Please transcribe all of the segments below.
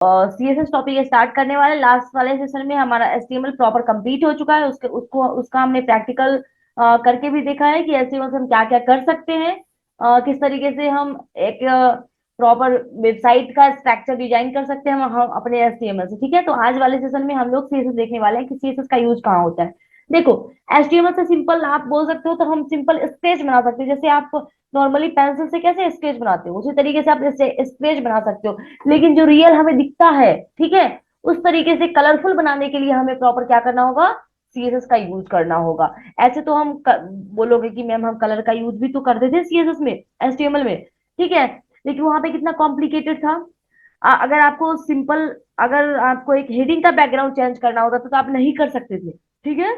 CSS topic start करने वाले। Last वाले सेशन में हमारा एचटीएमएल प्रॉपर कंप्लीट हो चुका है, उसका हमने प्रैक्टिकल करके भी देखा है कि एचटीएमएल से हम क्या क्या कर सकते हैं, किस तरीके से हम एक प्रॉपर वेबसाइट का स्ट्रक्चर डिजाइन कर सकते हैं हम अपने एचटीएमएल से। ठीक है, तो आज वाले सेशन में हम लोग सीएसएस देखने वाले हैं कि सीएसएस का यूज कहाँ होता है। देखो, एचटीएमएल से सिंपल आप बोल सकते हो तो हम सिंपल स्केच बना सकते हैं। जैसे आप नॉर्मली पेंसिल से कैसे स्केच बनाते हो, उसी तरीके से आप स्केच बना सकते हो। लेकिन जो रियल हमें दिखता है, ठीक है, उस तरीके से कलरफुल बनाने के लिए हमें प्रॉपर क्या करना होगा, सीएसएस का यूज करना होगा। ऐसे तो हम बोलोगे कि मैम हम कलर का यूज भी तो करते थे सीएसएस में, एचटीएमएल में, ठीक है, लेकिन वहां पे कितना कॉम्प्लिकेटेड था। अगर आपको सिंपल, अगर आपको एक हेडिंग का बैकग्राउंड चेंज करना होता तो आप नहीं कर सकते थे। ठीक है,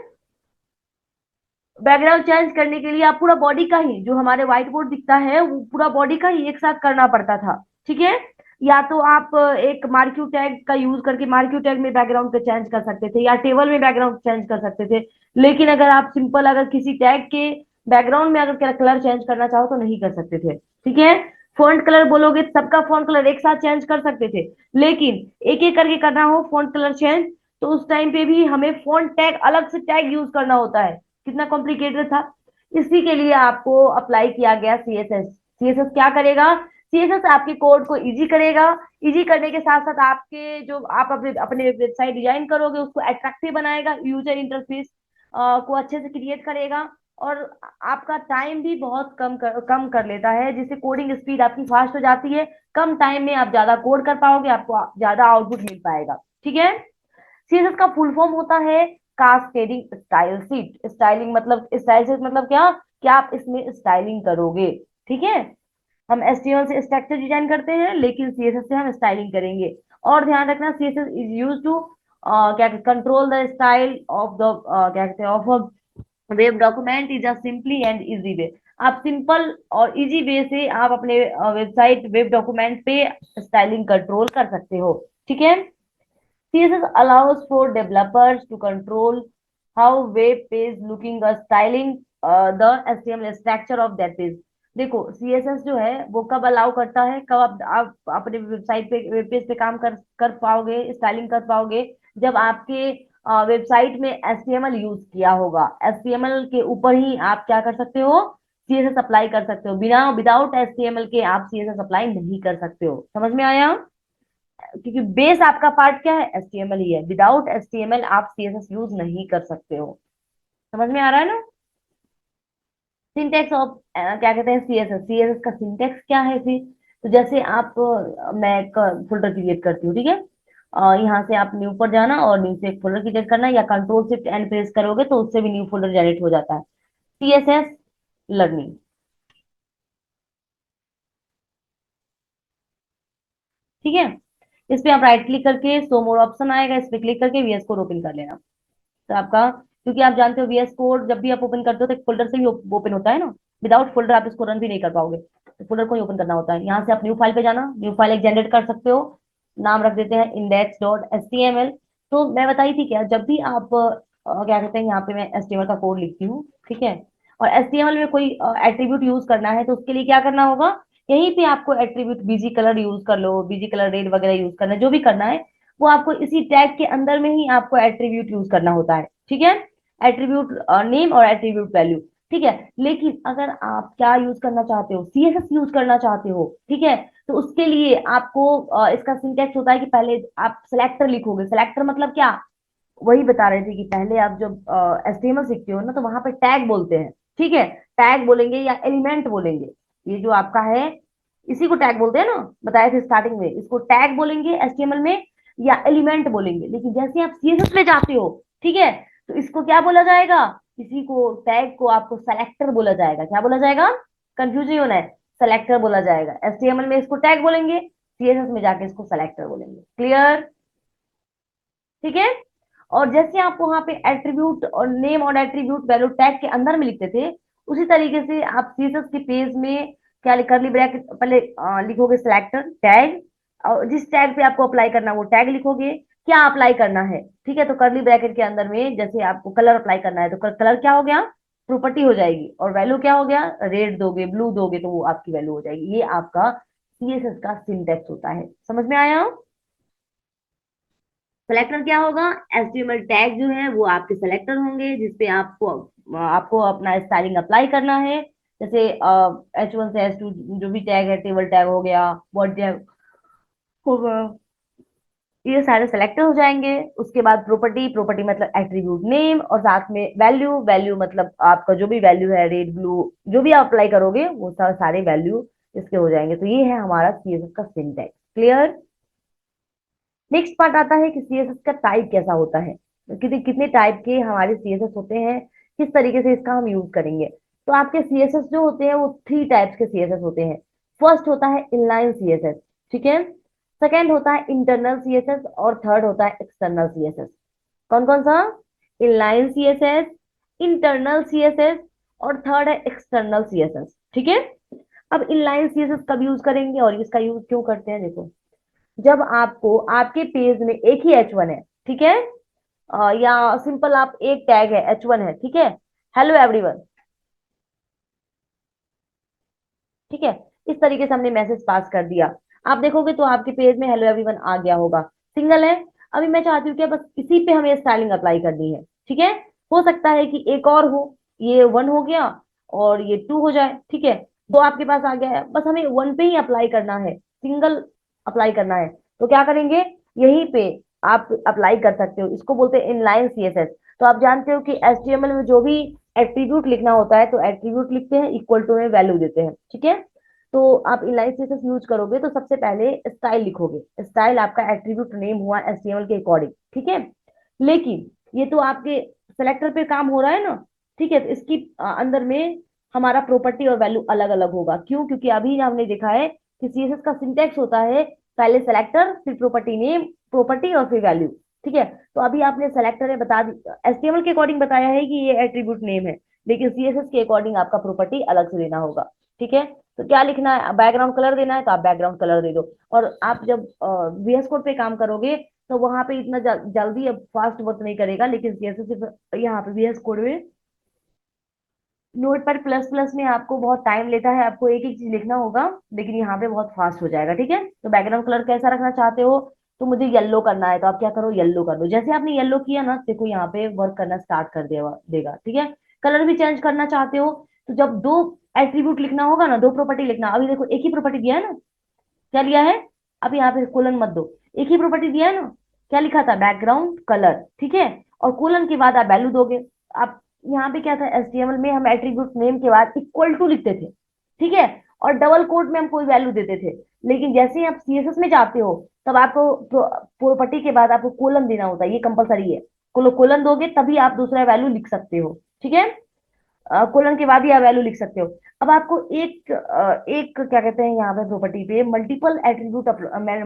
बैकग्राउंड चेंज करने के लिए आप पूरा बॉडी का ही, जो हमारे व्हाइट बोर्ड दिखता है वो पूरा बॉडी का ही एक साथ करना पड़ता था। ठीक है, या तो आप एक मार्क्यू टैग का यूज करके मार्क्यू टैग में बैकग्राउंड पे चेंज कर सकते थे, या टेबल में बैकग्राउंड चेंज कर सकते थे। लेकिन अगर आप सिंपल अगर किसी टैग के बैकग्राउंड में अगर कलर चेंज करना चाहो तो नहीं कर सकते थे। ठीक है, फॉन्ट कलर बोलोगे तो सबका फॉन्ट कलर एक साथ चेंज कर सकते थे, लेकिन एक एक करके करना हो फॉन्ट कलर चेंज, तो उस टाइम पे भी हमें फॉन्ट टैग अलग से टैग यूज करना होता है। कितना कॉम्प्लिकेटेड था। इसी के लिए आपको अप्लाई किया गया सीएसएस। सीएसएस क्या करेगा, सीएसएस आपके कोड को इजी करेगा। इजी करने के साथ साथ आपके जो आप अपने अपने वेबसाइट डिजाइन करोगे उसको अट्रैक्टिव बनाएगा, यूजर इंटरफेस को अच्छे से क्रिएट करेगा, और आपका टाइम भी बहुत कम कर लेता है, जिससे कोडिंग स्पीड आपकी फास्ट हो जाती है। कम टाइम में आप ज्यादा कोड कर पाओगे, आपको ज्यादा आउटपुट मिल पाएगा। ठीक है, सीएसएस का फुल फॉर्म होता है कास्केडिंग स्टाइल शीट। स्टाइलिंग मतलब, स्टाइल शीट मतलब क्या, क्या आप इसमें स्टाइलिंग करोगे। ठीक है, हम एचटीएमएल से स्ट्रक्चर डिजाइन करते हैं, लेकिन सीएसएस से हम स्टाइलिंग करेंगे। और ध्यान रखना, सीएसएस इज यूज टू क्या control the style of the क्या कहते हैं of web document is a simply and easy way. आप सिंपल और इजी वे से आप अपने वेबसाइट वेब डॉक्यूमेंट पे स्टाइलिंग कंट्रोल कर सकते हो। ठीक है, CSS allows for developers to control how web page looking or styling the HTML structure of that page। देखो, CSS जो है वो कब अलाउ करता है, कब आप अपने वेबसाइट पे वेब पेज पे काम कर पाओगे, स्टाइलिंग कर पाओगे, जब आपके वेबसाइट में HTML यूज किया होगा। HTML के ऊपर ही आप क्या कर सकते हो, CSS अप्लाई कर सकते हो। बिना विदाउट HTML के आप CSS अप्लाई नहीं कर सकते हो। समझ में आया, क्योंकि बेस आपका पार्ट क्या है, एचटीएमएल ही है। विदाउट एचटीएमएल आप सीएसएस यूज नहीं कर सकते हो। समझ में आ रहा है ना। सिंटेक्स ऑफ क्या कहते हैं सीएसएस, सीएसएस का सिंटेक्स क्या है फिर। तो जैसे आप मैं एक फोल्डर क्रिएट करती हूँ, ठीक है, यहाँ से आप न्यू पर जाना और न्यू से एक फोल्डर क्रिएट करना, या कंट्रोल शिफ्ट एंड प्रेस करोगे तो उससे भी न्यू फोल्डर जनरेट हो जाता है। सीएसएस लर्निंग, ठीक है, इस पे आप राइट क्लिक करके शो मोर ऑप्शन आएगा, इस पे क्लिक करके वीएस कोड ओपन कर लेना। तो आपका, क्योंकि आप जानते हो वीएस कोड जब भी आप ओपन करते हो तो एक फोल्डर से ही ओपन होता है ना, विदाउट फोल्डर आप इसको रन भी नहीं कर पाओगे, तो फोल्डर को ही ओपन करना होता है। यहाँ से आप न्यू फाइल पे जाना, न्यू फाइल एक जनरेट कर सकते हो, नाम रख देते हैं index dot H T M L. तो मैं बताई थी क्या, जब भी आप क्या कहते हैं, यहाँ पे मैं एच टी एम एल का कोड लिखती हूँ, ठीक है, और एच टी एम एल में कोई एट्रीब्यूट यूज करना है तो उसके लिए क्या करना होगा, यहीं पे आपको एट्रीब्यूट बीजी कलर यूज कर लो, बीजी कलर रेड वगैरह यूज करना है, जो भी करना है वो आपको इसी टैग के अंदर में ही आपको एट्रीब्यूट यूज करना होता है। ठीक है, एट्रीब्यूट नेम और एट्रीब्यूट वैल्यू। ठीक है, लेकिन अगर आप क्या यूज करना चाहते हो, सीएसएस यूज करना चाहते हो, ठीक है, तो उसके लिए आपको इसका सिंटेक्स होता है कि पहले आप सेलेक्टर लिखोगे। सेलेक्टर मतलब क्या, वही बता रहे थे कि पहले आप जब एचटीएमएल सीखते हो ना तो वहां पे टैग बोलते हैं। ठीक है, टैग बोलेंगे या एलिमेंट बोलेंगे, ये जो आपका है इसी को टैग बोलते हैं ना, बताए थे स्टार्टिंग में, इसको टैग बोलेंगे एचटीएमएल में, या एलिमेंट बोलेंगे। लेकिन जैसे आप सीएसएस में जाते हो, ठीक है, तो इसको क्या बोला जाएगा, इसी को टैग को आपको सेलेक्टर बोला जाएगा। क्या बोला जाएगा, कंफ्यूज नहीं होना है, सेलेक्टर बोला जाएगा। एचटीएमएल में इसको टैग बोलेंगे, सीएसएस में जाके इसको सेलेक्टर बोलेंगे। क्लियर, ठीक है। और जैसे आप वहां पे एट्रीब्यूट और नेम और एट्रीब्यूट वैल्यू टैग के अंदर में लिखते थे, उसी तरीके से आप सीएसएस के पेज में क्या करली ब्रैकेट पहले लिखोगे सेलेक्टर टैग, और जिस टैग पे आपको अप्लाई करना है वो टैग लिखोगे, क्या अप्लाई करना है। ठीक है, तो करली ब्रैकेट के अंदर में जैसे आपको कलर अप्लाई करना है तो कलर क्या हो गया, प्रॉपर्टी हो जाएगी, और वैल्यू क्या हो गया, रेड दोगे ब्लू दोगे तो वो आपकी वैल्यू हो जाएगी। ये आपका सीएसएस का सिंटेक्स होता है। समझ में आया। सेलेक्टर क्या होगा? एचटीएमएल टैग जो है वो आपके सेलेक्टर होंगे, जिसपे आपको आपको अपना स्टाइलिंग अप्लाई करना है। जैसे H1 से H2 जो भी टैग है, टेबल टैग हो गया, बॉडी टैग हो गया, ये सारे सेलेक्टर हो जाएंगे। उसके बाद प्रॉपर्टी, प्रॉपर्टी मतलब एट्रीब्यूट नेम, और साथ में वैल्यू, वैल्यू मतलब आपका जो भी वैल्यू है, रेड ब्लू जो भी आप अप्लाई करोगे वो सारे वैल्यू इसके हो जाएंगे। तो ये है हमारा सीएसएस का सिंटैक्स। क्लियर? नेक्स्ट पार्ट आता है कि सीएसएस का टाइप कैसा होता है, कितने कितने टाइप के हमारे सीएसएस होते हैं, किस तरीके से इसका हम यूज करेंगे। तो आपके सीएसएस जो होते हैं वो थ्री टाइप्स के सीएसएस होते हैं। फर्स्ट होता है इनलाइन सीएसएस, ठीक है। सेकेंड होता है इंटरनल सीएसएस, और थर्ड होता है एक्सटर्नल सीएसएस। कौन कौन सा? इनलाइन सीएसएस, इंटरनल सीएसएस, और थर्ड है एक्सटर्नल सीएसएस, ठीक है। अब इनलाइन सीएसएस कब यूज करेंगे और इसका यूज क्यों करते हैं, देखो। जब आपको आपके पेज में एक ही H1 है, ठीक है, या सिंपल आप एक टैग है H1 है, ठीक है, हेलो एवरीवन, ठीक है, इस तरीके से हमने मैसेज पास कर दिया। आप देखोगे तो आपके पेज में हेलो एवरीवन आ गया होगा, सिंगल है। अभी मैं चाहती हूँ कि बस इसी पे हमें स्टाइलिंग अप्लाई करनी है, ठीक है। हो सकता है कि एक और हो, ये वन हो गया और ये टू हो जाए, ठीक है। दो आपके पास आ गया है, बस हमें वन पे ही अप्लाई करना है, सिंगल अप्लाई करना है। तो क्या करेंगे, यहीं पे आप अप्लाई कर सकते हो, इसको बोलते हैं इनलाइन सीएसएस। तो आप जानते हो कि एचटीएमएल में जो भी एट्रीब्यूट लिखना होता है तो एट्रीब्यूट लिखते हैं, इक्वल टू में वैल्यू देते हैं, ठीक है। तो आप इनलाइन सीएसएस यूज करोगे तो सबसे पहले स्टाइल लिखोगे, स्टाइल आपका एट्रीब्यूट नेम हुआ एचटीएमएल के अकॉर्डिंग, ठीक है। लेकिन ये तो आपके सेलेक्टर पे काम हो रहा है ना, ठीक है। तो इसकी अंदर में हमारा प्रॉपर्टी और वैल्यू अलग अलग होगा। क्यों? क्योंकि अभी हमने देखा है कि सीएसएस का सिंटेक्स होता है पहले सेलेक्टर, फिर प्रॉपर्टी नेम, प्रॉपर्टी और फिर वैल्यू, ठीक है। तो अभी आपने सेलेक्टर में बता दी, एचटीएमएल के अकॉर्डिंग बताया है कि ये एट्रीब्यूट नेम है, लेकिन सीएसएस के अकॉर्डिंग आपका प्रॉपर्टी अलग से देना होगा, ठीक है। तो क्या लिखना है, बैकग्राउंड कलर देना है तो आप बैकग्राउंड कलर दे दो। और आप जब VS कोड पे काम करोगे तो वहां पे इतना जल्दी अब फास्ट वर्क नहीं करेगा, लेकिन सीएसएस सिर्फ यहाँ पे VS कोड में नोट पर प्लस प्लस में आपको बहुत टाइम लेता है, आपको एक एक चीज लिखना होगा, लेकिन यहाँ पे बहुत फास्ट हो जाएगा, ठीक है। तो बैकग्राउंड कलर कैसा रखना चाहते हो, तो मुझे येलो करना है, तो आप क्या करो, येलो कर दो। जैसे आपने येलो किया ना, देखो यहाँ पे वर्क करना स्टार्ट कर देगा, ठीक है। कलर भी चेंज करना चाहते हो, तो जब दो एट्रीब्यूट लिखना होगा ना, दो प्रॉपर्टी लिखना, अभी देखो एक ही प्रॉपर्टी दिया है ना, क्या लिया है, अब यहाँ पे कोलन मत दो, एक ही प्रॉपर्टी दिया है ना, क्या लिखा था, बैकग्राउंड कलर, ठीक है। और कोलन के बाद आप वैल्यू दोगे। आप यहाँ पे क्या था, एचटीएमएल में हम एट्रीब्यूट नेम के बाद इक्वल टू लिखते थे, ठीक है, और डबल कोट में हम कोई वैल्यू देते थे। लेकिन जैसे ही आप सीएसएस में जाते हो तब आपको प्रॉपर्टी के बाद आपको कोलन देना होता है, ये कंपलसरी है। कोलन दोगे तभी आप दूसरा वैल्यू लिख सकते हो, ठीक है। कोलन के बाद ही आप वैल्यू लिख सकते हो। अब आपको एक क्या कहते हैं, यहाँ पे प्रॉपर्टी पे multiple attribute,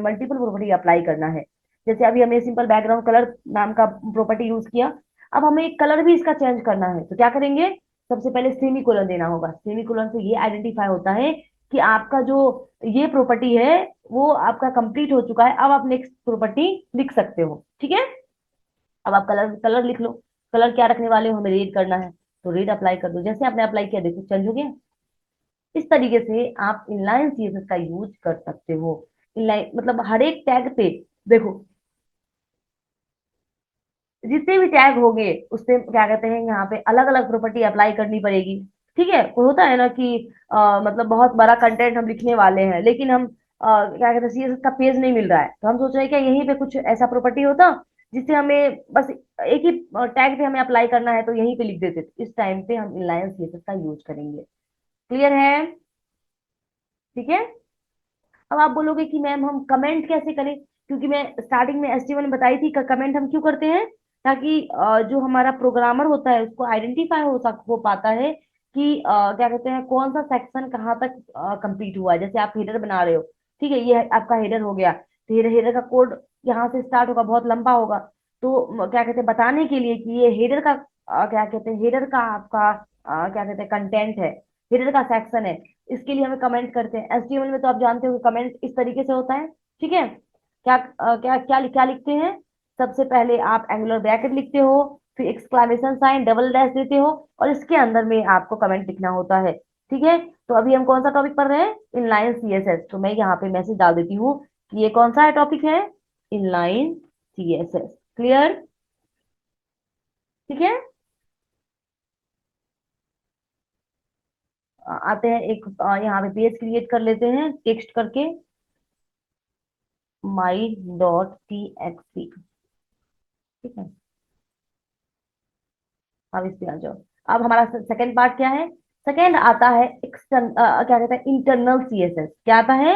multiple property apply करना है। जैसे अभी हमने सिंपल बैकग्राउंड कलर नाम का प्रॉपर्टी यूज किया, अब हमें एक कलर भी इसका चेंज करना है, तो क्या करेंगे, सबसे पहले सेमी कोलन देना होगा। सेमी कोलन से ये आइडेंटिफाई होता है कि आपका जो ये प्रॉपर्टी है वो आपका कंप्लीट हो चुका है, अब आप नेक्स्ट प्रॉपर्टी लिख सकते हो, ठीक है। अब आप कलर कलर लिख लो, कलर क्या रखने वाले हो, हमें रेड करना है, तो रेड अप्लाई कर दो। जैसे आपने अप्लाई किया देखो चेंज हो गया। इस तरीके से आप इनलाइन सीएसएस का यूज कर सकते हो। इनलाइन मतलब हर एक टैग पे देखो, जितने भी टैग होंगे उससे क्या कहते हैं, यहाँ पे अलग अलग प्रॉपर्टी अप्लाई करनी पड़ेगी, ठीक है। कोई होता है ना कि मतलब बहुत बड़ा कंटेंट हम लिखने वाले हैं, लेकिन हम क्या कहते हैं, सीएसएस का पेज नहीं मिल रहा है, तो हम सोच रहे हैं क्या यहीं पे कुछ ऐसा प्रॉपर्टी होता जिससे हमें बस एक ही टैग पे हमें अप्लाई करना है, तो यहीं पे लिख देते। इस टाइम पे हम इनलाइन सीएसएस का यूज करेंगे। क्लियर है? ठीक है। अब आप बोलोगे कि मैम हम कमेंट कैसे करें, क्योंकि मैं स्टार्टिंग में एचटीएमएल में बताई थी कमेंट हम क्यों करते हैं, ताकि जो हमारा प्रोग्रामर होता है उसको आइडेंटिफाई हो पाता है कि क्या कहते हैं, कौन सा सेक्शन कहाँ तक कंप्लीट हुआ है। जैसे आप हेडर बना रहे हो, ठीक है, ये आपका हेडर हो गया, तो हेडर हेडर का कोड यहाँ से स्टार्ट होगा, बहुत लंबा होगा। तो क्या कहते हैं, बताने के लिए कि ये हेडर का क्या कहते हैं, हेडर का आपका क्या कहते हैं कंटेंट है, हेडर का सेक्शन है, इसके लिए हमें कमेंट करते हैं। एचटीएमएल में तो आप जानते हो कि कमेंट इस तरीके से होता है, ठीक है। क्या क्या लिखते हैं, सबसे पहले आप एंगुलर ब्रैकेट लिखते हो, फिर एक्सक्लेमेशन साइन, डबल डैश देते हो, और इसके अंदर में आपको कमेंट लिखना होता है, ठीक है। तो अभी हम कौन सा टॉपिक पढ़ रहे हैं, इनलाइन सीएसएस। तो मैं यहाँ पे मैसेज डाल देती हूँ कि ये कौन सा है टॉपिक है, इनलाइन CSS। क्लियर? ठीक है। आते हैं एक यहाँ पे पेज क्रिएट कर लेते हैं टेक्स्ट करके, my.txt। ठीक है, अब इस पे आ जाओ। अब हमारा सेकंड पार्ट क्या है? सेकंड आता है क्या कहते हैं, इंटरनल CSS। क्या आता है?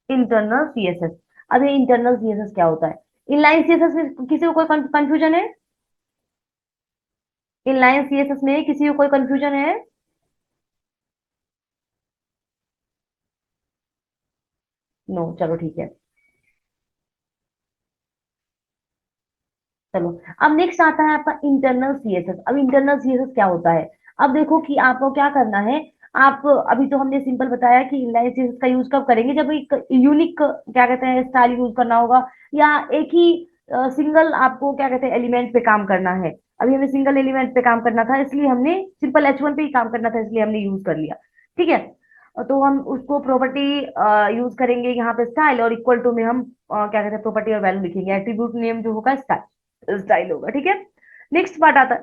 Internal CSS। अब ये इंटरनल CSS क्या होता है? इनलाइन CSS में किसी को कोई कंफ्यूजन है? इनलाइन CSS में किसी को कोई कंफ्यूजन है? नो, चलो ठीक है। चलो, अब नेक्स्ट आता है आपका इंटरनल CSS। अब इंटरनल CSS क्या होता है? अब देखो कि आपको क्या करना है। आप अभी तो हमने सिंपल बताया कि इनलाइन CSS का यूज कब करेंगे, जब एक यूनिक क्या कहते हैं स्टाइल यूज करना होगा, या एक ही सिंगल आपको क्या कहते हैं एलिमेंट पे काम करना है। अभी हमें सिंगल एलिमेंट पे काम करना था, इसलिए हमने सिंपल H1 पे ही काम करना था, इसलिए हमने यूज कर लिया। ठीक है। तो हम उसको प्रॉपर्टी यूज करेंगे यहाँ पे स्टाइल, और इक्वल टू में हम क्या कहते हैं प्रॉपर्टी और वैल्यू लिखेंगे। एट्रीब्यूट नेम जो होगा स्टाइल स्टाइल होगा। ठीक है। नेक्स्ट पार्ट आता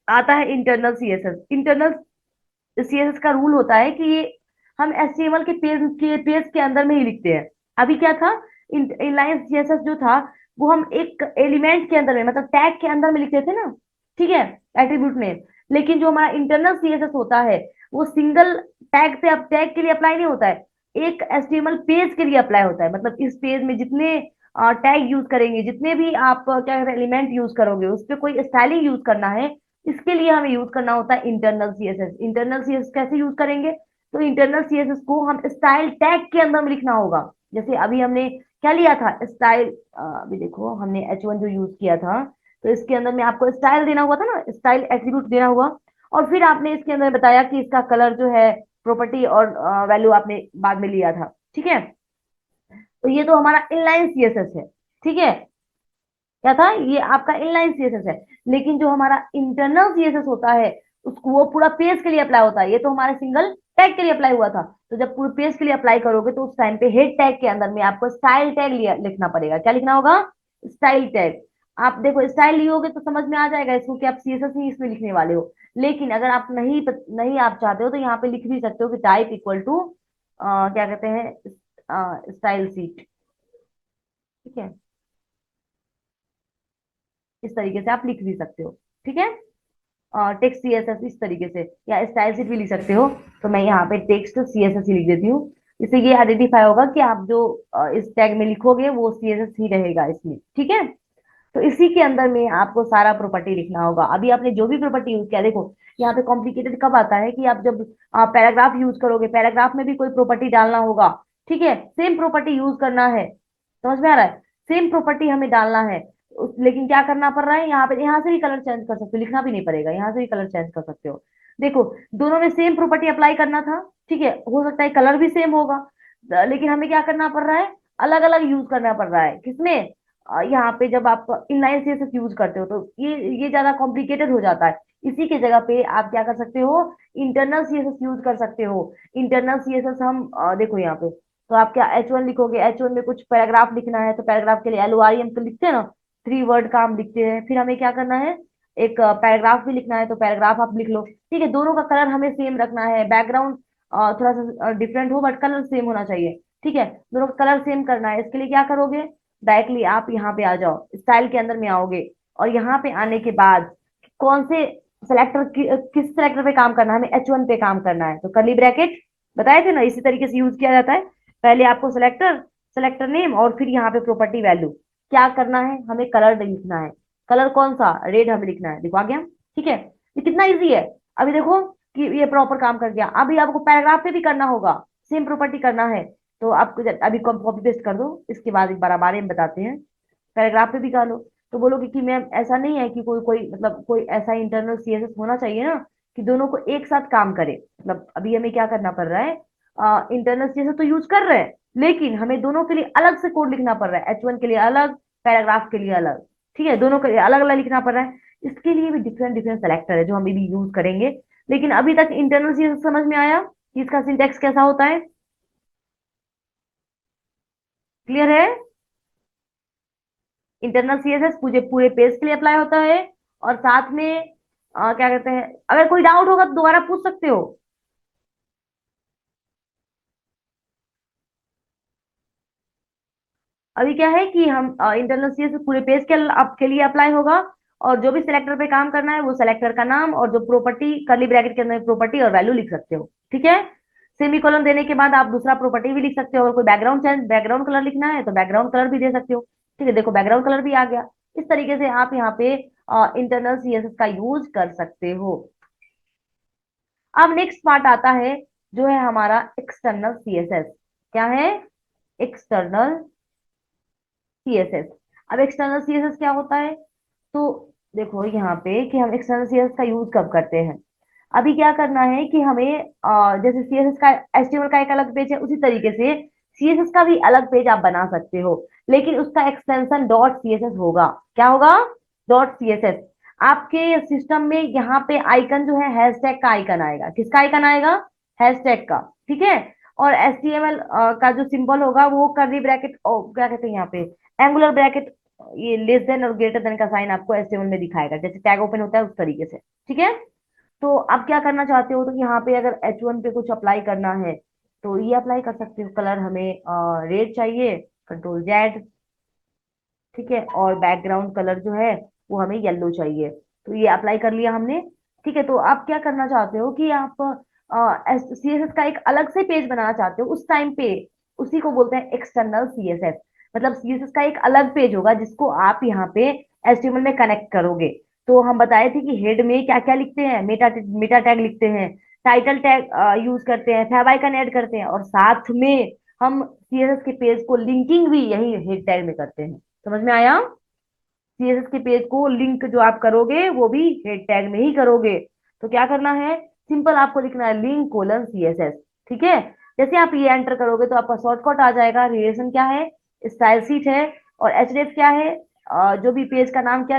आता है इंटरनल CSS। इंटरनल CSS का रूल होता है कि ये हम HTML के पेज के अंदर में ही लिखते हैं। अभी क्या था, इनलाइन CSS जो था वो हम एक एलिमेंट के अंदर में, मतलब टैग के अंदर में लिखते थे ना। ठीक है, एट्रीब्यूट नेम। लेकिन जो हमारा इंटरनल CSS होता है वो सिंगल टैग से, अब टैग के लिए अप्लाई नहीं होता है, एक HTML पेज के लिए अप्लाई होता है। मतलब इस पेज में जितने टैग यूज करेंगे, जितने भी आप क्या कहते हैं एलिमेंट यूज करोगे, उस पर कोई स्टाइलिंग यूज करना है, इसके लिए हमें यूज करना होता है इंटरनल CSS। इंटरनल CSS कैसे यूज करेंगे? तो इंटरनल CSS को हम स्टाइल टैग के अंदर में लिखना होगा। जैसे अभी हमने क्या लिया था, स्टाइल। अभी देखो हमने H1 जो यूज किया था, तो इसके अंदर में आपको स्टाइल देना हुआ था ना, स्टाइल एट्रीब्यूट देना हुआ। और फिर आपने इसके अंदर बताया कि इसका कलर जो है, प्रॉपर्टी और वैल्यू आपने बाद में लिया था। ठीक है। तो ये तो हमारा इनलाइन CSS है। ठीक है, क्या था ये आपका इनलाइन CSS है। लेकिन जो हमारा इंटरनल CSS होता है, उसको वो पूरा पेज के लिए अप्लाई होता है। ये तो हमारे सिंगल टैग के लिए अप्लाई हुआ था। तो जब पूरे पेज के लिए अप्लाई करोगे तो उस टाइम पे हेड टैग के अंदर में आपको स्टाइल टैग लिखना पड़ेगा। क्या लिखना होगा? Style tag. आप देखो स्टाइल लियोगे तो समझ में आ जाएगा इसको कि आप CSS ही इसमें लिखने वाले हो। लेकिन अगर आप नहीं आप चाहते हो तो यहाँ पे लिख भी सकते हो कि टाइप इक्वल टू क्या कहते हैं स्टाइल सीट। ठीक है, इस तरीके से आप लिख भी सकते हो। ठीक है। टेक्स्ट CSS इस तरीके से, या स्टाइल शीट भी लिख सकते हो। तो मैं यहाँ पे टेक्स्ट CSS ही लिख देती हूँ। इससे ये आइडेंटिफाई होगा कि आप जो इस टैग में लिखोगे वो CSS ही रहेगा इसमें। ठीक है। तो इसी के अंदर में आपको सारा प्रॉपर्टी लिखना होगा। अभी आपने जो भी प्रॉपर्टी यूज किया, देखो यहाँ पे कॉम्प्लिकेटेड कब आता है कि आप जब पैराग्राफ यूज करोगे, पैराग्राफ में भी कोई प्रॉपर्टी डालना होगा। ठीक है, सेम प्रॉपर्टी यूज करना है। समझ में आ रहा है? सेम प्रॉपर्टी हमें डालना है। लेकिन क्या करना पड़ रहा है यहाँ पे, यहाँ से भी कलर चेंज कर सकते हो, लिखना भी नहीं पड़ेगा, यहाँ से भी कलर चेंज कर सकते हो। देखो, दोनों में सेम प्रॉपर्टी अप्लाई करना था। ठीक है, हो सकता है कलर भी सेम होगा, लेकिन हमें क्या करना पड़ रहा है, अलग अलग यूज करना पड़ रहा है। किसमें? यहाँ पे जब आप इनलाइन CSS यूज करते हो तो ये ज्यादा कॉम्प्लिकेटेड हो जाता है। इसी के जगह पे आप क्या कर सकते हो, इंटरनल CSS यूज कर सकते हो। इंटरनल CSS हम देखो यहाँ पे, तो आप क्या H1 लिखोगे, H1 में कुछ पैराग्राफ लिखना है तो पैराग्राफ के लिए LOREM तो लिखते हैं ना, 3 वर्ड का हम लिखते हैं। फिर हमें क्या करना है, एक पैराग्राफ भी लिखना है तो पैराग्राफ आप लिख लो। ठीक है, दोनों का कलर हमें सेम रखना है, बैकग्राउंड थोड़ा सा डिफरेंट हो बट कलर सेम होना चाहिए। ठीक है, दोनों का कलर सेम करना है। इसके लिए क्या करोगे, डायरेक्टली आप यहाँ पे आ जाओ, स्टाइल के अंदर में आओगे, और यहाँ पे आने के बाद कौन से किस सेलेक्टर पे काम करना है, हमें H1 पे काम करना है। तो कर्ली ब्रैकेट बताए थे ना, इसी तरीके से यूज किया जाता है। पहले आपको सेलेक्टर, सेलेक्टर नेम, और फिर यहाँ पे प्रॉपर्टी वैल्यू। क्या करना है, हमें कलर लिखना है। कलर कौन सा, रेड हमें लिखना है। देखो आ गया। ठीक है, ये कितना इजी है। अभी देखो कि ये प्रॉपर काम कर गया। अभी आपको पैराग्राफ पे भी करना होगा, सेम प्रॉपर्टी करना है। तो आपको अभी कॉपी पेस्ट कर दो, इसके बाद एक बार बारे में बताते हैं। पैराग्राफ पे भी कर लो। तो बोलोगे कि मैम ऐसा नहीं है कि कोई कोई मतलब कोई ऐसा इंटरनल CSS होना चाहिए ना कि दोनों को एक साथ काम करे। मतलब अभी हमें क्या करना पड़ रहा है, इंटरनल CSS तो यूज कर रहे हैं, लेकिन हमें दोनों के लिए अलग से कोड लिखना पड़ रहा है। H1 के लिए अलग, पैराग्राफ के लिए अलग। ठीक है, दोनों के लिए अलग अलग लिखना पड़ रहा है। इसके लिए भी डिफरेंट डिफरेंट सेलेक्टर है जो हम अभी यूज करेंगे। लेकिन अभी तक इंटरनल CSS समझ में आया कि इसका सिंटेक्स कैसा होता है? क्लियर है? इंटरनल सीएसएस पूरे पूरे पेज के लिए अप्लाई होता है। और साथ में क्या कहते हैं, अगर कोई डाउट होगा तो दोबारा पूछ सकते हो। अभी क्या है कि हम इंटरनल सीएसएस पूरे पेज के आपके लिए अप्लाई होगा। और जो भी सिलेक्टर पे काम करना है वो सिलेक्टर का नाम और जो प्रॉपर्टी कर्ली ब्रैकेट के अंदर प्रॉपर्टी और वैल्यू लिख सकते हो। ठीक है? सेमीकोलन देने के बाद आप दूसरा प्रॉपर्टी भी लिख सकते हो। अगर कोई बैकग्राउंड कलर लिखना है तो बैकग्राउंड कलर भी दे सकते हो। ठीक है, देखो बैकग्राउंड कलर भी आ गया। इस तरीके से आप यहाँ पे इंटरनल सीएसएस का यूज कर सकते हो। अब नेक्स्ट पार्ट आता है जो है हमारा एक्सटर्नल सीएसएस। क्या है? External CSS. अब एक्सटर्नल सीएसएस क्या होता है? तो देखो यहाँ पे कि हम एक्सटर्नल सीएसएस का यूज कब करते हैं। अभी क्या करना है कि हमें जैसे सीएसएस का एचटीएमएल का एक अलग पेज है, उसी तरीके से सीएसएस का भी अलग पेज आप बना सकते हो। लेकिन उसका एक्सटेंशन डॉट सीएसएस होगा। क्या होगा? Dot CSS. आपके सिस्टम में यहाँ पे आइकन जो है हैशटैग का आइकन आएगा। किसका आइकन आएगा? हैशटैग का। ठीक है? और एचटीएमएल का जो सिंबल होगा वो कर्ली ब्रैकेट, क्या कहते हैं यहाँ पे, एंगुलर ब्रैकेट, ये लेस देन और ग्रेटर देन का साइन आपको एचटीएमएल में दिखाएगा, जैसे टैग ओपन होता है उस तरीके से। ठीक है? तो अब क्या करना चाहते हो, तो यहाँ पे अगर H1 पे कुछ अप्लाई करना है तो ये अप्लाई कर सकते हो। कलर हमें रेड चाहिए, कंट्रोल जेड। ठीक है? और बैकग्राउंड कलर जो है वो हमें येलो चाहिए। तो ये अप्लाई कर लिया हमने। ठीक है? तो आप क्या करना चाहते हो कि आप सीएसएस का एक अलग से पेज बनाना चाहते हो उस टाइम पे, उसी को बोलते हैं एक्सटर्नल सीएसएस। मतलब सीएसएस का एक अलग पेज होगा जिसको आप यहाँ पे एचटीएमएल में कनेक्ट करोगे। तो हम बताए थे कि हेड में क्या क्या लिखते हैं, मेटा मेटा टैग लिखते हैं, टाइटल टैग यूज करते हैं, फेव आइकन ऐड करते हैं, और साथ में हम सीएसएस के पेज को लिंकिंग भी यही हेड टैग में करते हैं। समझ में आया? सीएसएस के पेज को लिंक जो आप करोगे वो भी हेड टैग में ही करोगे। तो क्या करना है, सिंपल आपको लिखना है लिंक कोलन सीएसएस। ठीक है? जैसे आप ये एंटर करोगे तो आपका शॉर्टकट आ जाएगा। रिलेशन क्या है? स्टाइल सीट है। और एचडीएफ क्या है? जो भी पेज का नाम क्या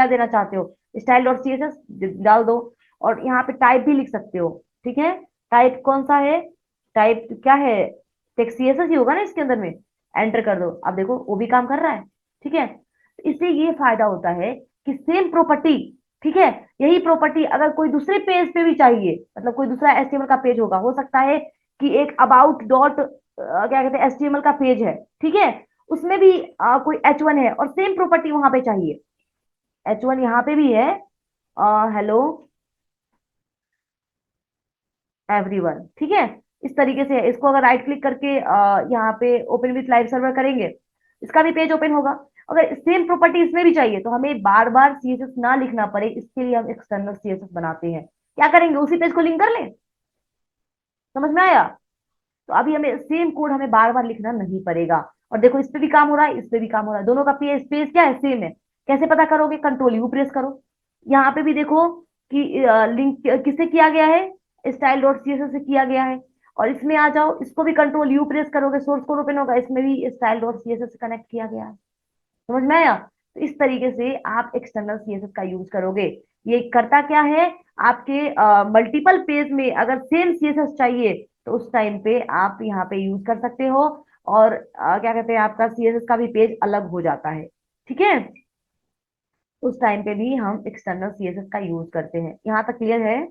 देना चाहते हो, स्टाइल डॉट सीएसएस डाल दो। और यहाँ पे टाइप भी लिख सकते हो। ठीक है? टाइप कौन सा है? टाइप क्या है? टेक्स्ट सीएसएस ही होगा ना इसके अंदर में। एंटर कर दो। अब देखो वो भी काम कर रहा है। ठीक है? इससे ये फायदा होता है कि सेम प्रॉपर्टी, ठीक है, यही प्रॉपर्टी अगर कोई दूसरे पेज पे भी चाहिए, मतलब कोई दूसरा एचटीएमएल का पेज होगा, हो सकता है कि एक अबाउट डॉट क्या कहते हैं एचटीएमएल का पेज है। ठीक है? उसमें भी कोई H1 है और सेम प्रॉपर्टी वहां पे चाहिए। H1 यहाँ पे भी है, हेलो एवरीवन। ठीक है? इस तरीके से है। इसको अगर राइट क्लिक करके यहाँ पे ओपन विथ लाइव सर्वर करेंगे, इसका भी पेज ओपन होगा। अगर सेम प्रॉपर्टी इसमें भी चाहिए तो हमें बार बार सीएसएस ना लिखना पड़े, इसके लिए हम एक्सटर्नल सीएसएस बनाते हैं। क्या करेंगे, उसी पेज को लिंक कर लें। समझ में आया? तो अभी हमें सेम कोड हमें बार बार लिखना नहीं पड़ेगा। और देखो इस पे भी काम हो रहा है, इस पे भी काम हो रहा है, दोनों का पेज क्या है, सेम है। कैसे पता करोगे? कंट्रोल यू प्रेस करो। यहाँ पे भी देखो कि लिंक किससे किया गया है, स्टाइल डॉट सीएसएस से किया गया है। और इसमें आ जाओ, इसको भी कंट्रोल यू प्रेस करोगे, सोर्स कोड ओपन होगा, इसमें भी स्टाइल डॉट सीएसएस से कनेक्ट किया गया है। समझ में आया? तो इस तरीके से आप एक्सटर्नल सीएसएस का यूज करोगे। ये करता क्या है, आपके मल्टीपल पेज में अगर सेम सीएसएस चाहिए तो उस टाइम पे आप यहाँ पे यूज कर सकते हो। और क्या कहते हैं, आपका सीएसएस का भी पेज अलग हो जाता है। ठीक है? उस टाइम पे भी हम एक्सटर्नल सीएसएस का यूज करते हैं। यहाँ तक क्लियर है?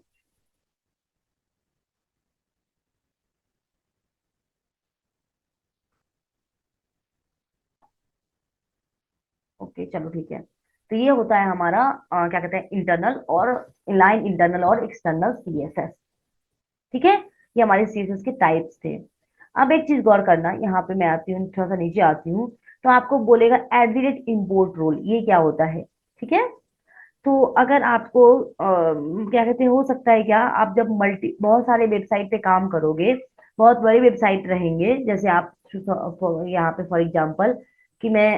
ओके चलो ठीक है। तो ये होता है हमारा क्या कहते हैं इंटरनल और इनलाइन इंटरनल और एक्सटर्नल सीएसएस। ठीक है? ये हमारे सीएसएस के टाइप्स थे। अब एक चीज गौर करना, यहाँ पे मैं आती हूँ, थोड़ा सा नीचे आती हूँ, तो आपको बोलेगा @import रोल, ये क्या होता है? ठीक है? तो अगर आपको क्या कहते हैं, हो सकता है क्या, आप जब मल्टी बहुत सारे वेबसाइट पे काम करोगे, बहुत बड़े वेबसाइट रहेंगे, जैसे आप यहाँ पे फॉर एग्जांपल कि मैं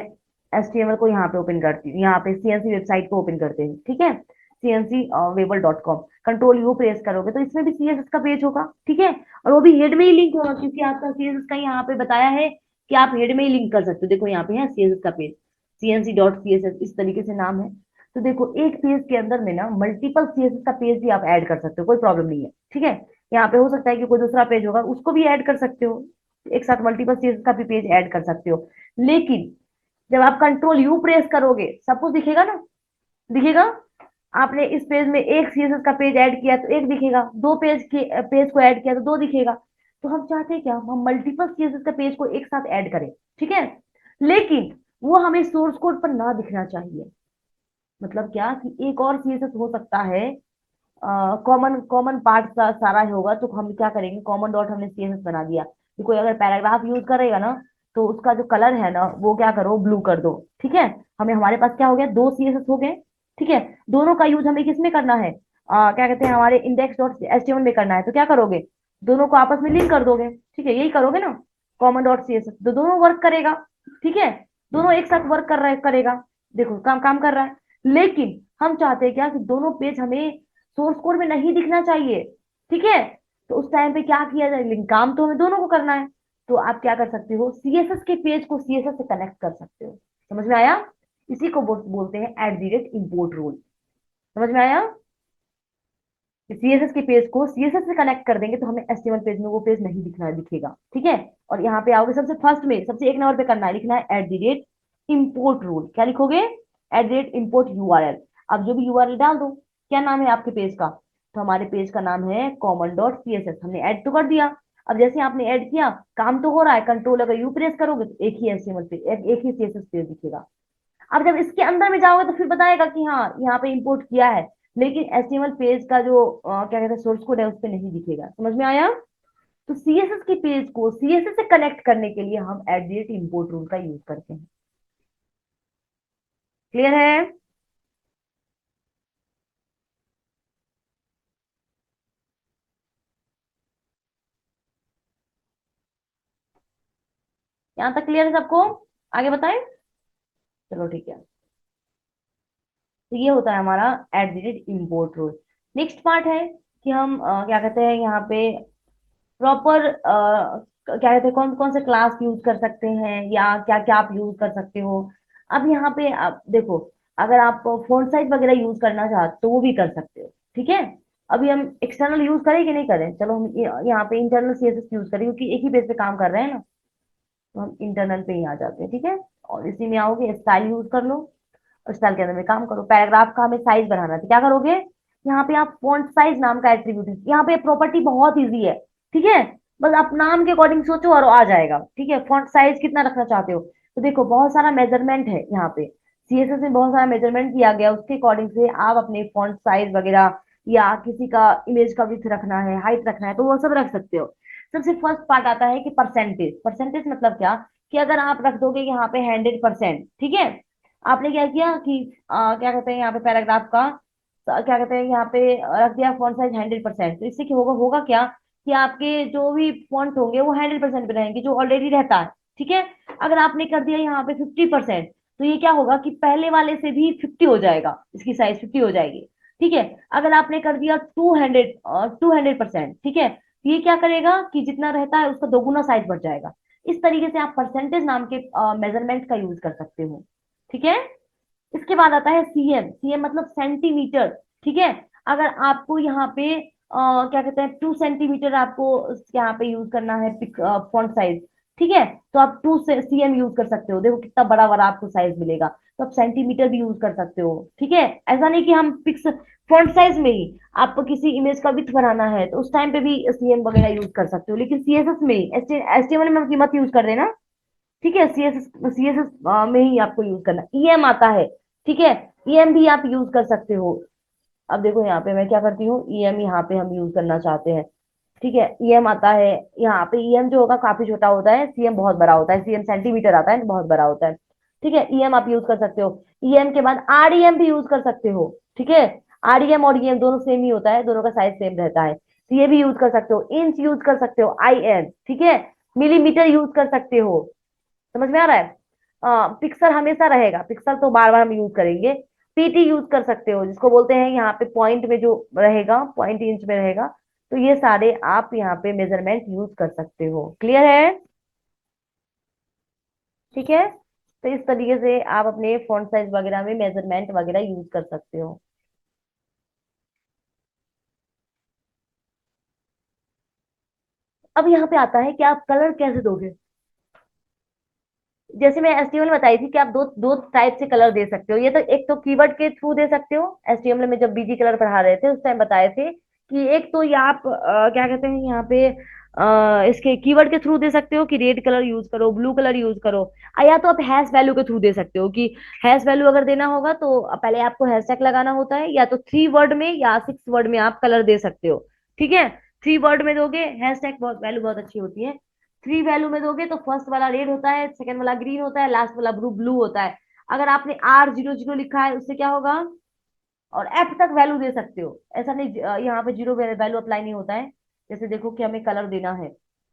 एचटीएमएल को यहाँ पे ओपन करती हूँ, यहाँ पे सीएनसी वेबसाइट को ओपन करते हैं। ठीक है? सीएनसी वेबल.com, कंट्रोल यू प्रेस करोगे तो इसमें भी सीएसएस का पेज होगा। ठीक है? और वो भी हेड में ही लिंक होगा, क्योंकि आपका सीएसएस का यहाँ पे बताया है कि आप हेड में ही लिंक कर सकते हो। देखो यहाँ पे है सीएसएस का पेज, cnc.css, इस तरीके से नाम है। तो देखो एक पेज के अंदर में ना मल्टीपल सीएसएस का पेज भी आप ऐड कर सकते हो, कोई प्रॉब्लम नहीं है। ठीक है? यहाँ पे हो सकता है कि कोई दूसरा पेज होगा, उसको भी ऐड कर सकते हो। एक साथ मल्टीपल सीएसएस का भी पेज ऐड कर सकते हो। लेकिन जब आप कंट्रोल यू प्रेस करोगे सब कुछ दिखेगा ना, दिखेगा। आपने इस पेज में एक सीएसएस का पेज ऐड किया तो एक दिखेगा, दो पेज के पेज को ऐड किया तो दो दिखेगा। तो हम चाहते हैं क्या, हम मल्टीपल सीएसएस का पेज को एक साथ ऐड करें, ठीक है। लेकिन वो हमें सोर्स कोड पर ना दिखना चाहिए। मतलब क्या कि एक और सीएसएस हो सकता है, कॉमन कॉमन पार्ट सारा होगा, तो हम क्या करेंगे, कॉमन डॉट हमने सीएसएस बना दिया कि कोई अगर पैराग्राफ यूज करेगा ना, तो उसका जो कलर है ना वो क्या करो, ब्लू कर दो, ठीक है। हमें हमारे पास क्या हो गया, दो सीएसएस हो गए, ठीक है। दोनों का यूज हमें किस में करना है, क्या कहते हैं, हमारे इंडेक्स डॉट एचटीएमएल में करना है। तो क्या करोगे, दोनों को आपस में लिंक कर दोगे, ठीक है, यही करोगे ना। कॉमन डॉट सीएसएस तो दोनों वर्क करेगा, ठीक है। दोनों एक साथ वर्क कर रहा है, करेगा। देखो काम काम कर रहा है। लेकिन हम चाहते हैं क्या कि दोनों पेज हमें सोर्स कोड में नहीं दिखना चाहिए, ठीक है। तो उस टाइम पे क्या किया जाए, लेकिन काम तो हमें दोनों को करना है। तो आप क्या कर सकते हो, सीएसएस के पेज को सीएसएस से कनेक्ट कर सकते हो। समझ में आया? इसी को बोलते हैं at the rate import rule. समझ में आया? सीएसएस के पेज को सीएसएस से कनेक्ट कर देंगे तो हमें एचटीएमएल पेज में वो पेज नहीं दिखेगा, ठीक है। और यहाँ पे आओगे सबसे फर्स्ट में, सबसे एक नंबर पे करना है, लिखना है at the rate import rule. क्या लिखोगे, at the rate import URL. अब जो भी यूआरएल डाल दो, क्या नाम है आपके पेज का, तो हमारे पेज का नाम है कॉमन डॉट सीएसएस। हमने ऐड तो कर दिया। अब जैसे आपने ऐड किया, काम तो हो रहा है, कंट्रोल अगर यू प्रेस करोगे तो एक ही एचटीएमएल पे एक ही सीएसएस पेज दिखेगा। अब जब इसके अंदर में जाओगे तो फिर बताएगा कि हाँ यहाँ पे इंपोर्ट किया है, लेकिन एचटीएमएल पेज का जो क्या कहते हैं सोर्स कोड है उस पे नहीं दिखेगा। समझ में आया? तो सीएसएस के पेज को सीएसएस से कनेक्ट करने के लिए हम at the rate import rule का यूज करते हैं। क्लियर है? यहाँ तक क्लियर है सबको? आगे बताएं। चलो ठीक है। तो ये होता है हमारा at the rate import rule. Next part है कि हम क्या कहते हैं यहाँ पे प्रॉपर क्या कहते हैं कौन कौन से क्लास यूज कर सकते हैं या क्या क्या आप यूज कर सकते हो। अब यहाँ पे आप देखो, अगर आप फॉन्ट साइज वगैरह यूज करना चाहते तो वो भी कर सकते हो, ठीक है। अभी हम एक्सटर्नल यूज करें कि नहीं करें, चलो हम यहाँ पे इंटरनल सीएसएस यूज करें क्योंकि एक ही पेज पे काम कर रहे हैं ना। तो हम इंटरनल पे ही आ जाते हैं, ठीक है। और इसी में आओगे, स्टाइल यूज कर लो और स्टाइल के अंदर में काम करो। पैराग्राफ का हमें साइज बढ़ाना है तो क्या करोगे, यहाँ पे आप फॉन्ट साइज नाम का एट्रीब्यूट है, यहाँ पे प्रॉपर्टी बहुत इजी है, ठीक है। बस आप नाम के अकॉर्डिंग सोचो और आ जाएगा, ठीक है। फॉन्ट साइज कितना रखना चाहते हो, तो देखो बहुत सारा मेजरमेंट है यहाँ पे, सीएसएस में बहुत सारा मेजरमेंट किया गया, उसके अकॉर्डिंग से आप अपने फॉन्ट साइज वगैरह या किसी का इमेज का विड्थ रखना है, हाइट रखना है, तो वो सब रख सकते हो। सबसे फर्स्ट पार्ट आता है कि परसेंटेज। परसेंटेज मतलब क्या, कि अगर आप रख दोगे यहाँ पे 100%, ठीक है। आपने क्या किया कि क्या कहते हैं यहाँ पे पैराग्राफ का क्या कहते हैं यहाँ पे रख दिया फॉन्ट साइज 100%, तो इससे क्या होगा, होगा क्या कि आपके जो भी फॉन्ट होंगे वो 100% पे रहेंगे जो ऑलरेडी रहता है, ठीक है। अगर आपने कर दिया यहाँ पे 50%, तो ये क्या होगा कि पहले वाले से भी 50 हो जाएगा, इसकी साइज 50 हो जाएगी, ठीक है। अगर आपने कर दिया 200% ठीक है, तो ये क्या करेगा कि जितना रहता है उसका दोगुना साइज बढ़ जाएगा। इस तरीके से आप परसेंटेज नाम के मेजरमेंट का यूज कर सकते हो, ठीक है। इसके बाद आता है सीएम। सीएम मतलब सेंटीमीटर, ठीक है। अगर आपको यहाँ पे क्या कहते हैं 2 सेंटीमीटर आपको यहाँ पे यूज करना है फॉन्ट साइज, ठीक है, तो आप 2 सीएम यूज कर सकते हो। देखो कितना बड़ा बड़ा आपको साइज मिलेगा, तो आप सेंटीमीटर भी यूज कर सकते हो, ठीक है। ऐसा नहीं कि हम पिक्स फॉन्ट साइज में ही आपको किसी इमेज का विड्थ बनाना है तो उस टाइम पे भी सीएम वगैरह यूज कर सकते हो, लेकिन सीएसएस में एचटीएमएल में कीमत यूज कर देना, ठीक है। सीएसएस में ही आपको यूज करना। ईएम आता है, ठीक है, ईएम भी आप यूज कर सकते हो। अब देखो यहाँ पे मैं क्या करती हूँ, ईएम यहाँ पे हम यूज करना चाहते हैं, ठीक है। ईएम आता है, यहाँ पे ईएम जो होगा काफी छोटा होता है, सीएम बहुत बड़ा होता है, सीएम सेंटीमीटर आता है बहुत बड़ा होता है, ठीक है। ईएम आप यूज कर सकते हो। ईएम के बाद आरईएम भी यूज कर सकते हो, ठीक है। आरईएम और ईएम दोनों सेम ही होता है, दोनों का साइज सेम रहता है, तो ये भी यूज कर सकते हो। इंच यूज कर सकते हो, आईएन, ठीक है। मिलीमीटर यूज कर सकते हो। समझ में आ रहा है? पिक्सल हमेशा रहेगा, पिक्सल तो बार बार हम यूज करेंगे। पीटी यूज कर सकते हो, जिसको बोलते हैं यहाँ पे पॉइंट में जो रहेगा, पॉइंट इंच में रहेगा। तो ये सारे आप यहाँ पे मेजरमेंट यूज कर सकते हो। क्लियर है? ठीक है। तो इस तरीके से आप अपने फॉन्ट साइज वगैरह में मेजरमेंट वगैरह यूज कर सकते हो। अब यहाँ पे आता है कि आप कलर कैसे दोगे। जैसे मैं एचटीएमएल बताई थी कि आप दो दो टाइप से कलर दे सकते हो। ये तो एक तो कीवर्ड के थ्रू दे सकते हो, एचटीएमएल में जब बीजी कलर पढ़ा रहे थे उस टाइम बताए थे कि एक तो ये आप क्या कहते हैं यहाँ पे इसके कीवर्ड के थ्रू दे सकते हो कि रेड कलर यूज करो, ब्लू कलर यूज करो। या तो आप हैश वैल्यू के थ्रू दे सकते हो कि हैश वैल्यू अगर देना होगा तो पहले आपको हैशटैग लगाना होता है, या तो 3 वर्ड में या 6 वर्ड में आप कलर दे सकते हो। ठीक है, 3 वर्ड में दोगे हैशटैग बहुत वैल्यू बहुत अच्छी होती है। 3 वैल्यू में दोगे तो फर्स्ट वाला रेड होता है, सेकंड वाला ग्रीन होता है, लास्ट वाला ब्लू ब्लू होता है। अगर आपने R00 लिखा है उससे क्या होगा, और F तक वैल्यू दे सकते हो। ऐसा नहीं यहाँ पे जीरो वैल्यू अप्लाई नहीं होता है। जैसे देखो कि हमें कलर देना है,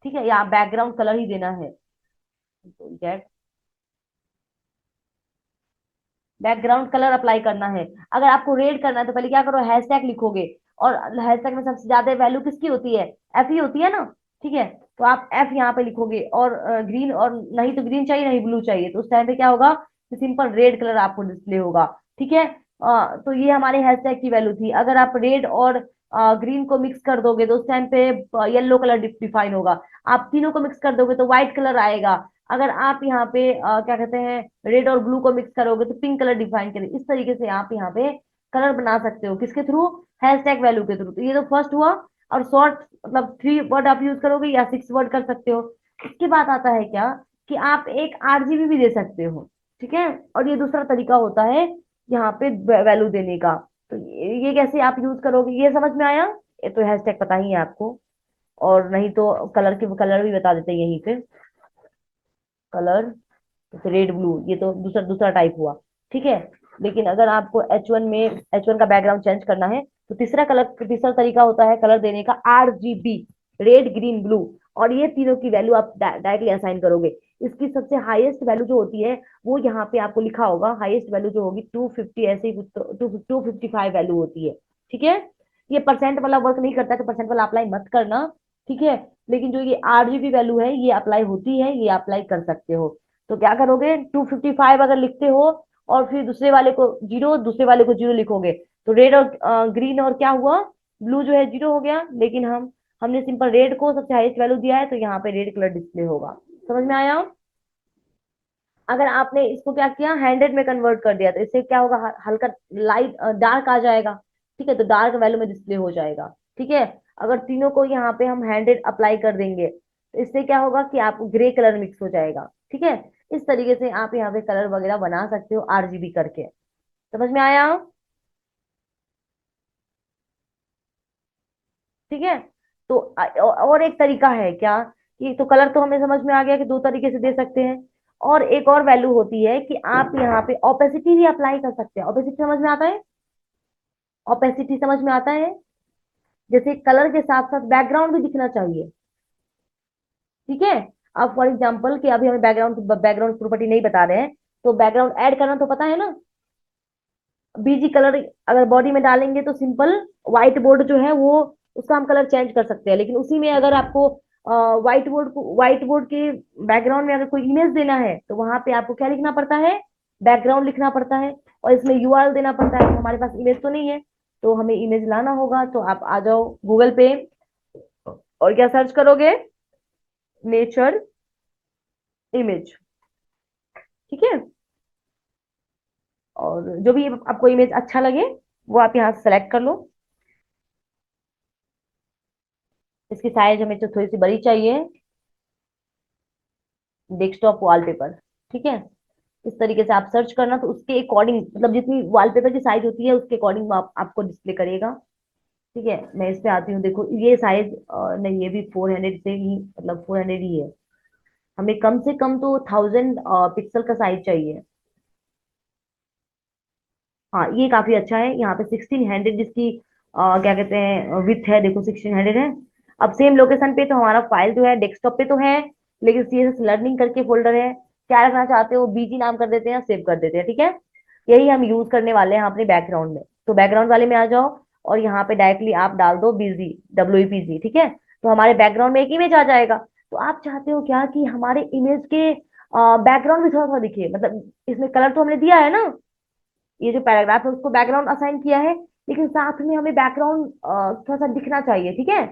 ठीक है, या बैकग्राउंड कलर ही देना है, तो बैकग्राउंड कलर अप्लाई करना है। अगर आपको रेड करना है तो पहले क्या करो, हैशटैग लिखोगे। और हैशटैग में सबसे ज्यादा वैल्यू किसकी होती है, एफ ही होती है ना। ठीक है, तो आप एफ यहाँ पे लिखोगे। और ग्रीन, और नहीं तो ग्रीन चाहिए नहीं ब्लू चाहिए, तो उस टाइम पे क्या होगा कि सिंपल रेड कलर आपको डिस्प्ले होगा। ठीक है, तो ये हमारे हैशटैग की वैल्यू थी। अगर आप रेड और ग्रीन को मिक्स कर दोगे तो उस टाइम पे येलो कलर डिफाइन होगा। आप तीनों को मिक्स कर दोगे तो व्हाइट कलर आएगा। अगर आप यहाँ पे क्या कहते हैं रेड और ब्लू को मिक्स करोगे तो पिंक कलर डिफाइन करें। इस तरीके से आप यहाँ पे कलर बना सकते हो, किसके थ्रू, हैशटैग वैल्यू के थ्रू। तो ये तो फर्स्ट हुआ। और शॉर्ट मतलब 3 वर्ड आप यूज करोगे या 6 वर्ड कर सकते हो। इसके बाद आता है क्या कि आप एक RGB भी दे सकते हो। ठीक है, और ये दूसरा तरीका होता है यहाँ पे वैल्यू देने का। तो ये कैसे आप यूज करोगे, ये समझ में आया। ये तो हैशटैग पता ही है आपको। और नहीं तो कलर के कलर भी बता देते हैं यहीं पे। कलर जैसे रेड ब्लू, ये तो दूसरा दूसरा टाइप हुआ। ठीक है, लेकिन अगर आपको H1 का बैकग्राउंड चेंज करना है तो तीसरा तरीका होता है कलर देने का, RGB, रेड ग्रीन ब्लू। और ये तीनों की वैल्यू आप डायरेक्टली असाइन करोगे। इसकी सबसे हाईएस्ट वैल्यू जो होती है वो यहाँ पे आपको लिखा होगा, हाईएस्ट वैल्यू जो होगी 250, ऐसे ही कुछ तो 255 वैल्यू होती है। ठीक है, ये परसेंट वाला वर्क नहीं करता, तो परसेंट वाला अप्लाई मत करना। ठीक है, लेकिन जो ये RGB वैल्यू है ये अप्लाई होती है, ये अप्लाई कर सकते हो। तो क्या करोगे, 255 अगर लिखते हो और फिर दूसरे वाले को जीरो, दूसरे वाले को जीरो लिखोगे तो रेड और ग्रीन और क्या हुआ, ब्लू जो है जीरो हो गया। लेकिन हमने सिंपल रेड को सबसे हाईएस्ट वैल्यू दिया है तो यहाँ पे रेड कलर डिस्प्ले होगा। समझ में आया। अगर आपने इसको क्या किया, 100 में कन्वर्ट कर दिया तो इससे क्या होगा, हल्का लाइट डार्क आ जाएगा। ठीक है, तो डार्क वैल्यू में डिस्प्ले हो जाएगा। ठीक है, अगर तीनों को यहाँ पे हम 100 अप्लाई कर देंगे तो इससे क्या होगा कि आपको ग्रे कलर मिक्स हो जाएगा। ठीक है, इस तरीके से आप यहाँ पे कलर वगैरह बना सकते हो RGB करके। समझ में आया। ठीक है, तो और एक तरीका है क्या कि, तो कलर तो हमें समझ में आ गया कि दो तरीके से दे सकते हैं। और एक और वैल्यू होती है कि आप यहाँ पे ओपेसिटी भी अप्लाई कर सकते हैं। ओपेसिटी समझ में आता है, ओपेसिटी समझ में आता है। जैसे कलर के साथ साथ बैकग्राउंड भी दिखना चाहिए। ठीक है, अब फॉर एग्जाम्पल कि अभी हमें बैकग्राउंड बैकग्राउंड प्रॉपर्टी नहीं बता रहे हैं, तो बैकग्राउंड ऐड करना तो पता है ना। बीजी कलर अगर बॉडी में डालेंगे तो सिंपल व्हाइट बोर्ड जो है वो, उसका हम कलर चेंज कर सकते हैं। लेकिन उसी में अगर आपको व्हाइट बोर्ड के बैकग्राउंड में अगर कोई इमेज देना है तो वहां पे आपको क्या लिखना पड़ता है, बैकग्राउंड लिखना पड़ता है। और इसमें URL देना पड़ता है। हमारे पास इमेज तो नहीं है, तो हमें इमेज लाना होगा। तो आप आ जाओ गूगल पे और क्या सर्च करोगे, नेचर इमेज। ठीक है, और जो भी आपको इमेज अच्छा लगे वो आप यहाँ से सेलेक्ट कर लो। इसकी साइज हमें तो थोड़ी सी बड़ी चाहिए, डेस्कटॉप वॉलपेपर। ठीक है, इस तरीके से आप सर्च करना तो उसके अकॉर्डिंग, मतलब जितनी वॉलपेपर की साइज होती है उसके अकॉर्डिंग वो आपको डिस्प्ले करेगा। ठीक है, मैं इस पे आती हूँ, देखो ये साइज नहीं, ये भी 400 से ही, मतलब 400 ही है। हमें कम से कम तो 1000 पिक्सल का साइज चाहिए। हाँ, ये काफी अच्छा है। यहाँ पे 1600 जिसकी क्या कहते हैं विथ है, देखो 1600 है। अब सेम लोकेशन पे तो हमारा फाइल जो है डेस्कटॉप पे तो है, लेकिन CSS लर्निंग करके फोल्डर है। क्या रखना चाहते हो, BG नाम कर देते हैं, सेव कर देते हैं। ठीक है, यही हम यूज करने वाले हैं अपने बैकग्राउंड में। तो बैकग्राउंड वाले में आ जाओ और यहाँ पे डायरेक्टली आप डाल दो BG, WPG। ठीक है, तो हमारे बैकग्राउंड में एक इमेज आ जाएगा। तो आप चाहते हो क्या कि हमारे इमेज के बैकग्राउंड भी थोड़ा थोड़ा दिखे, मतलब इसमें कलर तो हमने दिया है ना, ये जो पैराग्राफ है उसको बैकग्राउंड असाइन किया है, लेकिन साथ में हमें बैकग्राउंड थोड़ा सा दिखना चाहिए। ठीक है,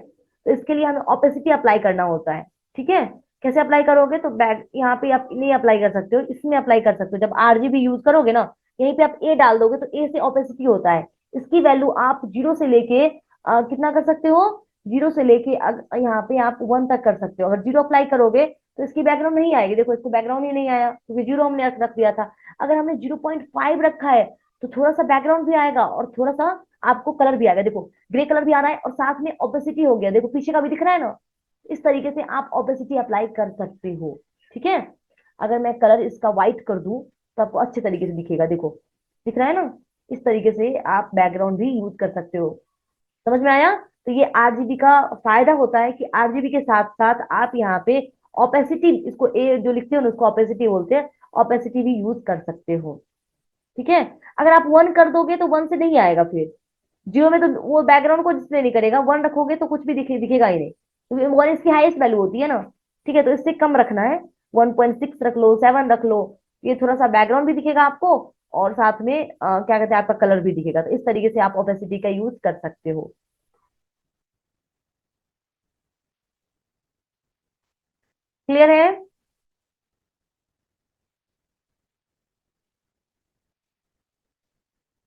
तो इसके लिए हमें ओपेसिटी अप्लाई करना होता है। ठीक है, कैसे अप्लाई करोगे, तो बैक यहाँ पे आप नहीं अप्लाई कर सकते हो, इसमें अप्लाई कर सकते हो। जब आरजीबी यूज करोगे ना, यहीं पे आप ए डाल दोगे तो ए से ओपेसिटी होता है। इसकी वैल्यू आप जीरो से लेके कितना कर सकते हो, जीरो से लेके यहाँ पे आप वन तक कर सकते हो। अगर जीरो अप्लाई करोगे तो इसकी बैकग्राउंड नहीं आएगी, देखो इसको बैकग्राउंड ही नहीं आया क्योंकि जीरो हमने रख दिया था। अगर हमने 0.5 रखा है तो थोड़ा सा बैकग्राउंड भी आएगा और थोड़ा सा आपको कलर भी आएगा। देखो ग्रे कलर भी आ रहा है और साथ में ओपेसिटी हो गया, देखो पीछे का भी दिख रहा है ना। इस तरीके से आप ओपेसिटी अप्लाई कर सकते हो। ठीक है, अगर मैं कलर इसका व्हाइट कर दूं तो आपको अच्छे तरीके से दिखेगा, देखो दिख रहा है ना। इस तरीके से आप बैकग्राउंड भी यूज कर सकते हो। समझ में आया? तो ये आरजीबी का फायदा होता है कि आरजीबी के साथ साथ आप यहाँ पे ओपेसिटी, इसको ए जो लिखते हो ना उसको ओपेसिटी बोलते हैं, ओपेसिटी भी यूज कर सकते हो। ठीक है, अगर आप वन कर दोगे तो वन से नहीं आएगा, फिर जियो में तो वो बैकग्राउंड को डिस्प्ले नहीं करेगा, वन रखोगे तो कुछ भी दिखेगा ही नहीं, क्योंकि वन इसकी हाईएस्ट वैल्यू होती है ना। ठीक है, तो इससे कम रखना है, 1.6 रख लो, 7 रख लो। ये थोड़ा सा बैकग्राउंड भी दिखेगा आपको और साथ में क्या कहते हैं आपका कलर भी दिखेगा। तो इस तरीके से आप ओपेसिटी का यूज कर सकते हो। क्लियर है?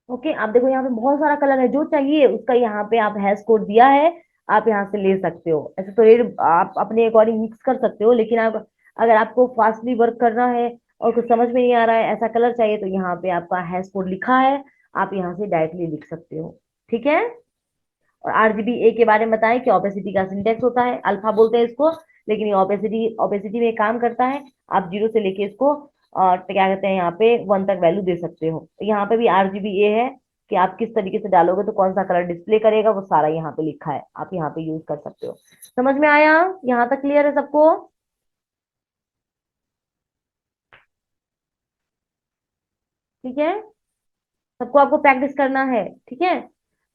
ओके, आप देखो यहाँ पे बहुत सारा कलर है, जो चाहिए उसका यहाँ पे आप हैश कोड दिया है, आप यहाँ से ले सकते हो। ऐसे तो ये आप अपने अकॉर्डिंग मिक्स कर सकते हो, लेकिन आप अगर आपको फास्टली वर्क करना है और कुछ समझ में नहीं आ रहा है, ऐसा कलर चाहिए, तो यहाँ पे आपका हैश कोड लिखा है, आप यहाँ से डायरेक्टली लिख सकते हो। ठीक है, और आरजीबी ए के बारे में बताएं कि ओपेसिटी का सिंटेक्स होता है, अल्फा बोलते हैं इसको, लेकिन ये ओपेसिटी ओपेसिटी में काम करता है। आप जीरो से लेके इसको क्या कहते हैं यहाँ पे वन तक वैल्यू दे सकते हो। तो यहाँ पे भी आरजीबी ए है कि आप किस तरीके से डालोगे तो कौन सा कलर डिस्प्ले करेगा, वो सारा यहाँ पे लिखा है, आप यहाँ पे यूज कर सकते हो। समझ में आया? यहाँ तक क्लियर है सबको? ठीक है, सबको आपको प्रैक्टिस करना है। ठीक है,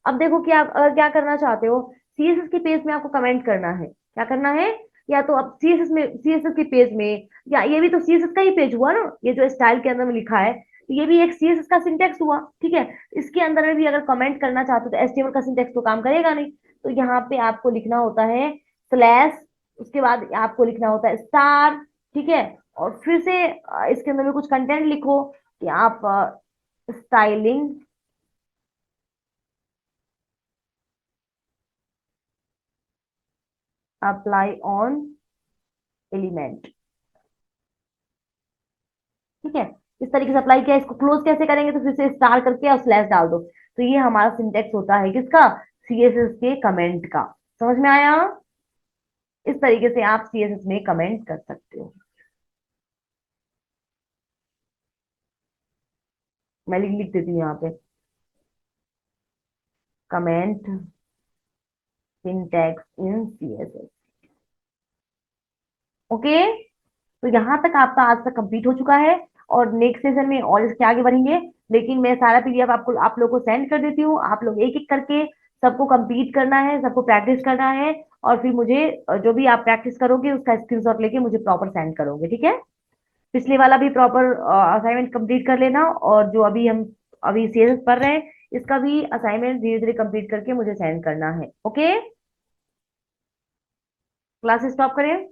अब देखो कि आप अगर क्या करना चाहते हो, सीएसएस के पेज में आपको कमेंट करना है। क्या करना है, या तो अब सीएसएस में, सीएसएस के पेज में, या ये भी तो सीएसएस का ही पेज हुआ ना, ये जो स्टाइल के अंदर में लिखा है, तो ये भी एक सीएसएस का सिंटेक्स हुआ। ठीक है, इसके अंदर में भी अगर कमेंट करना चाहते हो तो एचटीएमएल का सिंटेक्स तो काम करेगा नहीं। तो यहाँ पे आपको लिखना होता है स्लैश, उसके बाद आपको लिखना होता है स्टार। ठीक है, और फिर से इसके अंदर में कुछ कंटेंट लिखो कि आप स्टाइलिंग अप्लाई ऑन एलिमेंट। ठीक है, इस तरीके से अप्लाई किया, इसको क्लोज कैसे करेंगे, तो फिर से स्टार करके और स्लैश डाल दो। तो ये हमारा सिंटेक्स होता है किसका, सीएसएस के कमेंट का। समझ में आया? इस तरीके से आप सीएसएस में कमेंट कर सकते हो। मैं लिख लिख देती हूँ यहाँ पे, कमेंट सिंटेक्स इन सीएसएस। ओके, तो यहाँ तक आपका आज तक कंप्लीट हो चुका है, और नेक्स्ट सेशन में और इसके आगे बढ़ेंगे। लेकिन मैं सारा पीडीएफ आपको आप लोगों को सेंड कर देती हूँ, आप लोग एक एक करके सबको कंप्लीट करना है, सबको प्रैक्टिस करना है, और फिर मुझे जो भी आप प्रैक्टिस करोगे उसका स्क्रीनशॉट लेके मुझे प्रॉपर सेंड करोगे। ठीक है, पिछले वाला भी प्रॉपर असाइनमेंट कंप्लीट कर लेना, और जो अभी हम अभी सीएस पढ़ रहे हैं इसका भी असाइनमेंट धीरे धीरे कंप्लीट करके मुझे सेंड करना है। ओके, क्लास स्टॉप करें।